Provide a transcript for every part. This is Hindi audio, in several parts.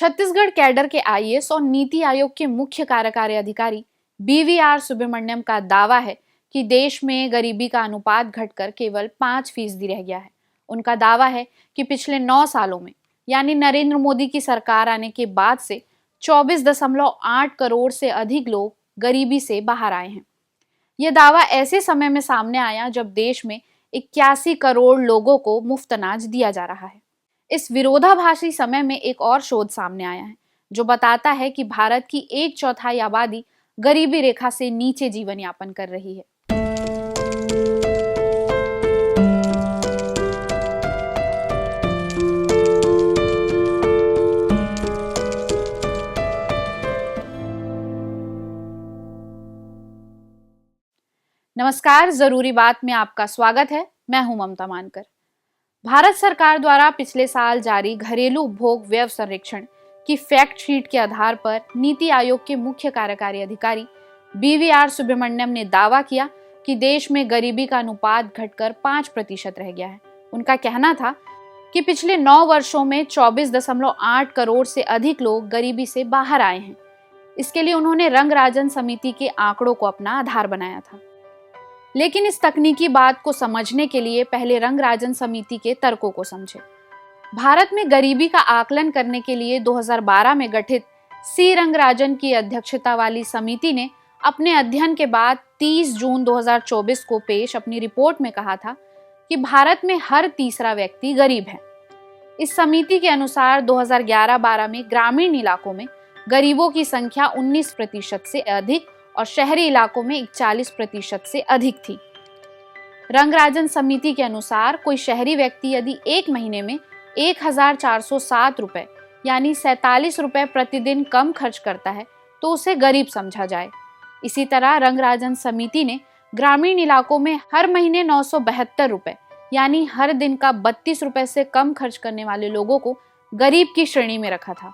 छत्तीसगढ़ कैडर के आईएएस और नीति आयोग के मुख्य कार्यकारी अधिकारी बीवीआर सुब्रमण्यम का दावा है कि देश में गरीबी का अनुपात घटकर केवल 5% रह गया है। उनका दावा है कि पिछले 9 सालों में यानी नरेंद्र मोदी की सरकार आने के बाद से 24.8 करोड़ से अधिक लोग गरीबी से बाहर आए हैं। यह दावा ऐसे समय में सामने आया जब देश में 81 करोड़ लोगों को मुफ्त अनाज दिया जा रहा है। इस विरोधाभासी समय में एक और शोध सामने आया है जो बताता है कि भारत की 1/4 आबादी गरीबी रेखा से नीचे जीवन यापन कर रही है। नमस्कार, जरूरी बात में आपका स्वागत है। मैं हूं ममता मानकर। भारत सरकार द्वारा पिछले साल जारी घरेलू उपभोग व्यय सर्वेक्षण की फैक्ट शीट के आधार पर नीति आयोग के मुख्य कार्यकारी अधिकारी बीवीआर सुब्रमण्यम ने दावा किया कि देश में गरीबी का अनुपात घटकर 5% रह गया है। उनका कहना था कि पिछले 9 वर्षों में 24.8 करोड़ से अधिक लोग गरीबी से बाहर आए हैं। इसके लिए उन्होंने रंगराजन समिति के आंकड़ों को अपना आधार बनाया था। लेकिन इस तकनीकी बात को समझने के लिए पहले रंगराजन समिति के तर्कों को समझें। भारत में गरीबी का आकलन करने के लिए 2012 में गठित सी रंगराजन की अध्यक्षता वाली समिति ने अपने अध्ययन के बाद 30 जून 2024 को पेश अपनी रिपोर्ट में कहा था कि भारत में हर तीसरा व्यक्ति गरीब है। इस समिति के अनुसार 2011-12 में ग्रामीण इलाकों में गरीबों की संख्या 19% से अधिक और शहरी इलाकों में 41% से अधिक थी। रंगराजन समिति के अनुसार कोई शहरी व्यक्ति यदि एक महीने में 1407 रुपए यानी 47 रुपए प्रतिदिन कम खर्च करता है तो उसे गरीब समझा जाए। इसी तरह रंगराजन समिति ने ग्रामीण इलाकों में हर महीने 972 रुपए यानी हर दिन का 32 रुपए से कम खर्च करने वाले लोगों को गरीब की श्रेणी में रखा था।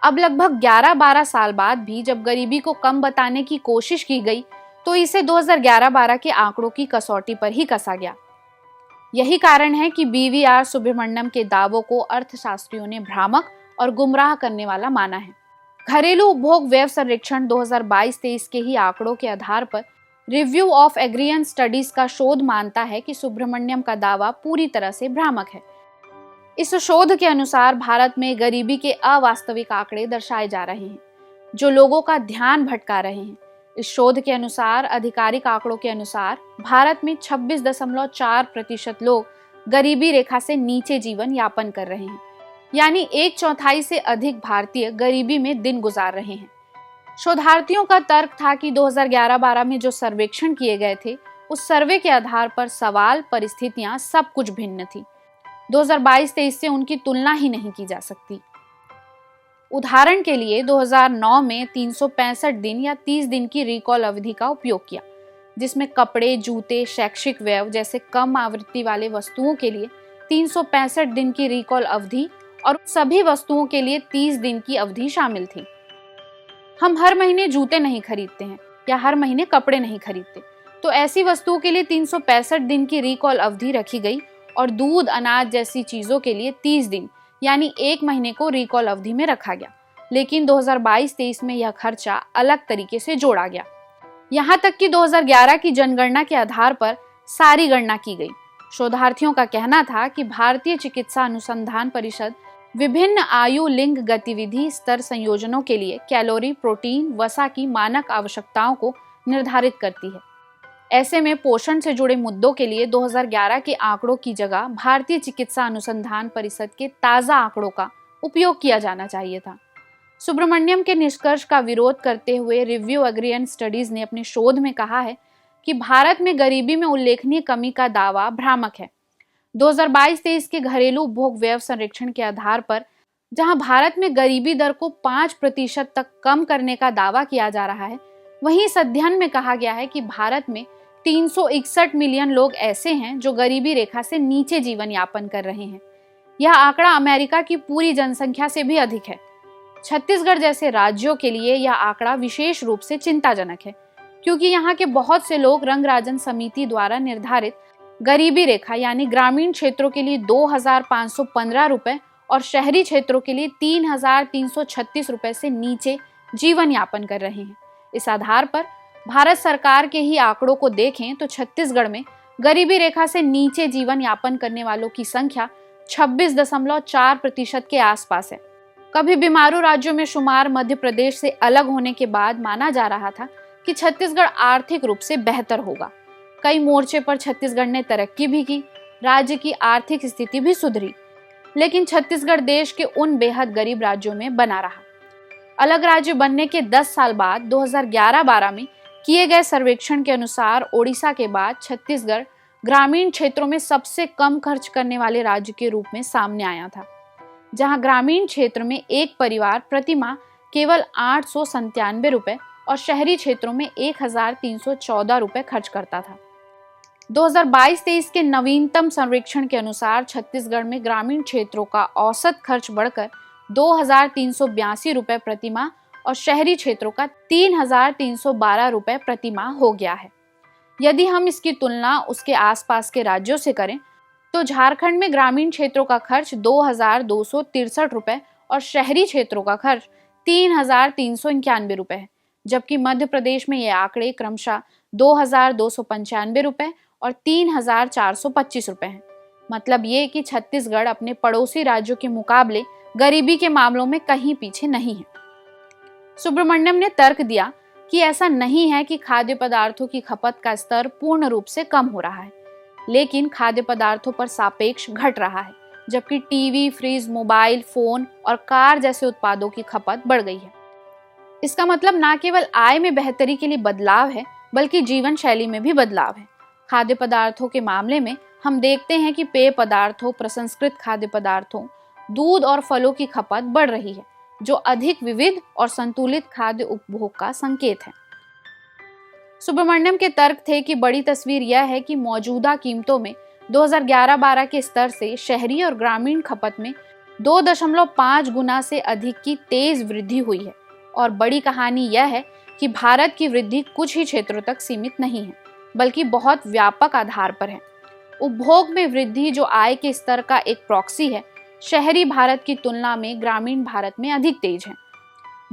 अब लगभग 11-12 साल बाद भी जब गरीबी को कम बताने की कोशिश की गई तो इसे 2011-12 के आंकड़ों की कसौटी पर ही कसा गया। यही कारण है कि बीवीआर सुब्रमण्यम के दावों को अर्थशास्त्रियों ने भ्रामक और गुमराह करने वाला माना है। घरेलू उपभोग व्यय सर्वेक्षण 2022-23 के ही आंकड़ों के आधार पर रिव्यू ऑफ एग्रीयन स्टडीज का शोध मानता है कि सुब्रमण्यम का दावा पूरी तरह से भ्रामक है। इस शोध के अनुसार भारत में गरीबी के अवास्तविक आंकड़े दर्शाए जा रहे हैं जो लोगों का ध्यान भटका रहे हैं। इस शोध के अनुसार आधिकारिक आंकड़ों के अनुसार भारत में 26.4% लोग गरीबी रेखा से नीचे जीवन यापन कर रहे हैं, यानी 1/4 से अधिक भारतीय गरीबी में दिन गुजार रहे हैं। शोधार्थियों का तर्क था कि 2011-12 में जो सर्वेक्षण किए गए थे उस सर्वे के आधार पर सवाल, परिस्थितियां सब कुछ भिन्न थी। 2022-23 से उनकी तुलना ही नहीं की जा सकती। उदाहरण के लिए 2009 में 365 दिन या 30 दिन की रिकॉल अवधि का उपयोग किया, जिसमें कपड़े, जूते, शैक्षिक व्यय जैसे कम आवृत्ति वाले वस्तुओं के लिए 365 दिन की रिकॉल अवधि और सभी वस्तुओं के लिए 30 दिन की अवधि शामिल थी। हम हर महीने जूते नहीं खरीदते हैं या हर महीने कपड़े नहीं खरीदते, तो ऐसी वस्तुओं के लिए 365 दिन की रिकॉल अवधि रखी गई और दूध, अनाज जैसी चीजों के लिए 30 दिन यानी 1 महीने को रिकॉल अवधि में रखा गया। लेकिन 2022-23 में यह खर्चा अलग तरीके से जोड़ा गया। यहाँ तक कि 2011 की जनगणना के आधार पर सारी गणना की गई। शोधार्थियों का कहना था कि भारतीय चिकित्सा अनुसंधान परिषद विभिन्न आयु, लिंग, गतिविधि स्तर संयोजनों के लिए कैलोरी, प्रोटीन, वसा की मानक आवश्यकताओं को निर्धारित करती है। ऐसे में पोषण से जुड़े मुद्दों के लिए 2011 के आंकड़ों की जगह भारतीय चिकित्सा अनुसंधान परिषद के ताज़ा आंकड़ों का उपयोग किया जाना चाहिए था। सुब्रमण्यम के निष्कर्ष का विरोध करते हुए रिव्यू एग्रीयन स्टडीज ने अपने शोध में कहा है कि भारत में गरीबी में उल्लेखनीय कमी का दावा भ्रामक है। 2022-23 के घरेलू उपभोग व्यय सर्वेक्षण के आधार पर जहां भारत में गरीबी दर को 5% तक कम करने का दावा किया जा रहा है, वहीं इस अध्ययन में कहा गया है कि भारत में 361 मिलियन लोग ऐसे हैं जो गरीबी रेखा से नीचे जीवन यापन कर रहे हैं। यह आंकड़ा अमेरिका की पूरी जनसंख्या से भी अधिक है। छत्तीसगढ़ जैसे राज्यों के लिए यह आंकड़ा विशेष रूप से चिंताजनक है, क्योंकि यहाँ के बहुत से लोग रंगराजन समिति द्वारा निर्धारित गरीबी रेखा यानी ग्रामीण क्षेत्रों के लिए 2,515 रुपए और शहरी क्षेत्रों के लिए 3,336 रुपए से नीचे जीवन यापन कर रहे हैं। इस आधार पर भारत सरकार के ही आंकड़ों को देखें तो छत्तीसगढ़ में गरीबी रेखा से नीचे जीवन यापन करने वालों की संख्या 26.4% के आसपास है। कभी बीमारू राज्यों में शुमार मध्य प्रदेश से अलग होने के बाद माना जा रहा था कि छत्तीसगढ़ आर्थिक रूप से बेहतर होगा। कई मोर्चे पर छत्तीसगढ़ ने तरक्की भी की, राज्य की आर्थिक स्थिति भी सुधरी, लेकिन छत्तीसगढ़ देश के उन बेहद गरीब राज्यों में बना रहा। अलग राज्य बनने के 10 साल बाद 2011-12 में किए गए सर्वेक्षण के अनुसार ओडिशा के बाद छत्तीसगढ़ ग्रामीण क्षेत्रों में सबसे कम खर्च करने वाले राज्य के रूप में सामने आया था, जहां ग्रामीण क्षेत्र में एक परिवार प्रति माह केवल 897 रुपए और शहरी क्षेत्रों में 1,314 रुपए खर्च करता था। 2022-23 के नवीनतम सर्वेक्षण के अनुसार छत्तीसगढ़ में ग्रामीण क्षेत्रों का औसत खर्च बढ़कर 2,382 रुपए प्रति माह और शहरी क्षेत्रों का 3,312 रुपए प्रति माह हो गया है। यदि हम इसकी तुलना उसके आसपास के राज्यों से करें तो झारखंड में ग्रामीण क्षेत्रों का खर्च 2,263 रुपए और शहरी क्षेत्रों का खर्च 3,391 रुपए है, जबकि मध्य प्रदेश में ये आंकड़े क्रमशः 2,295 रुपए और 3,425 रुपए हैं। मतलब ये कि छत्तीसगढ़ अपने पड़ोसी राज्यों के मुकाबले गरीबी के मामलों में कहीं पीछे नहीं है। सुब्रमण्यम ने तर्क दिया कि ऐसा नहीं है कि खाद्य पदार्थों की खपत का स्तर पूर्ण रूप से कम हो रहा है, लेकिन खाद्य पदार्थों पर सापेक्ष घट रहा है, जबकि टीवी, फ्रिज, मोबाइल फोन और कार जैसे उत्पादों की खपत बढ़ गई है। इसका मतलब न केवल आय में बेहतरी के लिए बदलाव है, बल्कि जीवन शैली में भी बदलाव है। खाद्य पदार्थों के मामले में हम देखते हैं कि पेय पदार्थों, प्रसंस्कृत खाद्य पदार्थों, दूध और फलों की खपत बढ़ रही है, जो अधिक विविध और संतुलित खाद्य उपभोग का संकेत है। सुब्रमण्यम के तर्क थे कि बड़ी तस्वीर यह है कि मौजूदा कीमतों में 2011-12 के स्तर से शहरी और ग्रामीण खपत में 2.5 गुना से अधिक की तेज वृद्धि हुई है। और बड़ी कहानी यह है कि भारत की वृद्धि कुछ ही क्षेत्रों तक सीमित नहीं है, बल्कि बहुत व्यापक आधार पर है। उपभोग में वृद्धि, जो आय के स्तर का एक प्रॉक्सी है, शहरी भारत की तुलना में ग्रामीण भारत में अधिक तेज है,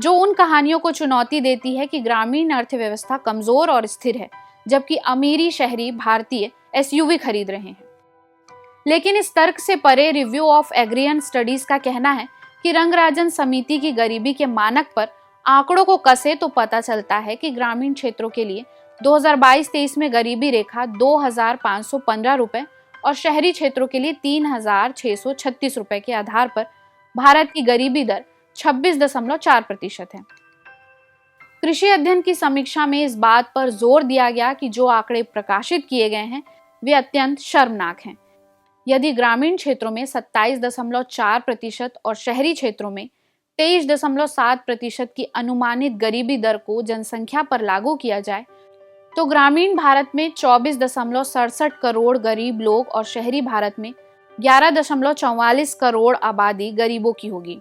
जो उन कहानियों को चुनौती देती है कि ग्रामीण अर्थव्यवस्था कमजोर और स्थिर है, जबकि अमीरी शहरी भारतीय एसयूवी खरीद रहे हैं। लेकिन इस तर्क से परे रिव्यू ऑफ एग्रियन स्टडीज का कहना है कि रंगराजन समिति की गरीबी के मानक पर आंकड़ों को कसे तो पता चलता है कि ग्रामीण क्षेत्रों के लिए 2022-23 में गरीबी रेखा 2,515 रुपए और शहरी क्षेत्रों के लिए 3,636 रुपए के आधार पर भारत की गरीबी दर 26.4% है। कृषि अध्ययन की समीक्षा में इस बात पर जोर दिया गया कि जो आंकड़े प्रकाशित किए गए हैं वे अत्यंत शर्मनाक हैं। यदि ग्रामीण क्षेत्रों में 27.4% और शहरी क्षेत्रों में 23.7% की अनुमानित गरीबी दर को जनसंख्या पर लागू किया जाए तो ग्रामीण भारत में 24.67 करोड़ गरीब लोग और शहरी भारत में 11.44 करोड़ आबादी गरीबों की होगी।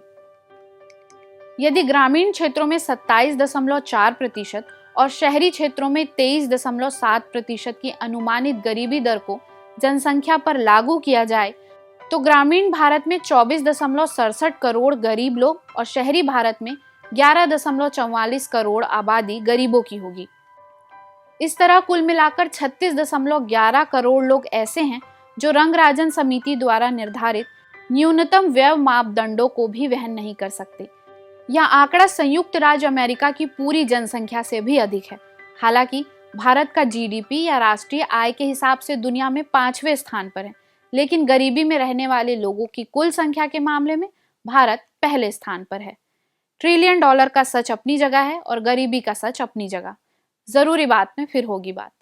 यदि ग्रामीण क्षेत्रों में 27.4% और शहरी क्षेत्रों में 23.7% की अनुमानित गरीबी दर को जनसंख्या पर लागू किया जाए तो ग्रामीण भारत में 24.67 करोड़ गरीब लोग और शहरी भारत में 11.44 करोड़ आबादी गरीबों की होगी। इस तरह कुल मिलाकर 36.11 करोड़ लोग ऐसे हैं जो रंगराजन समिति द्वारा निर्धारित न्यूनतम व्यय मापदंडों को भी वहन नहीं कर सकते। यह आंकड़ा संयुक्त राज्य अमेरिका की पूरी जनसंख्या से भी अधिक है। हालांकि भारत का जीडीपी या राष्ट्रीय आय के हिसाब से दुनिया में 5वें स्थान पर है, लेकिन गरीबी में रहने वाले लोगों की कुल संख्या के मामले में भारत पहले स्थान पर है। $1 ट्रिलियन का सच अपनी जगह है और गरीबी का सच अपनी जगह। जरूरी बात में फिर होगी बात।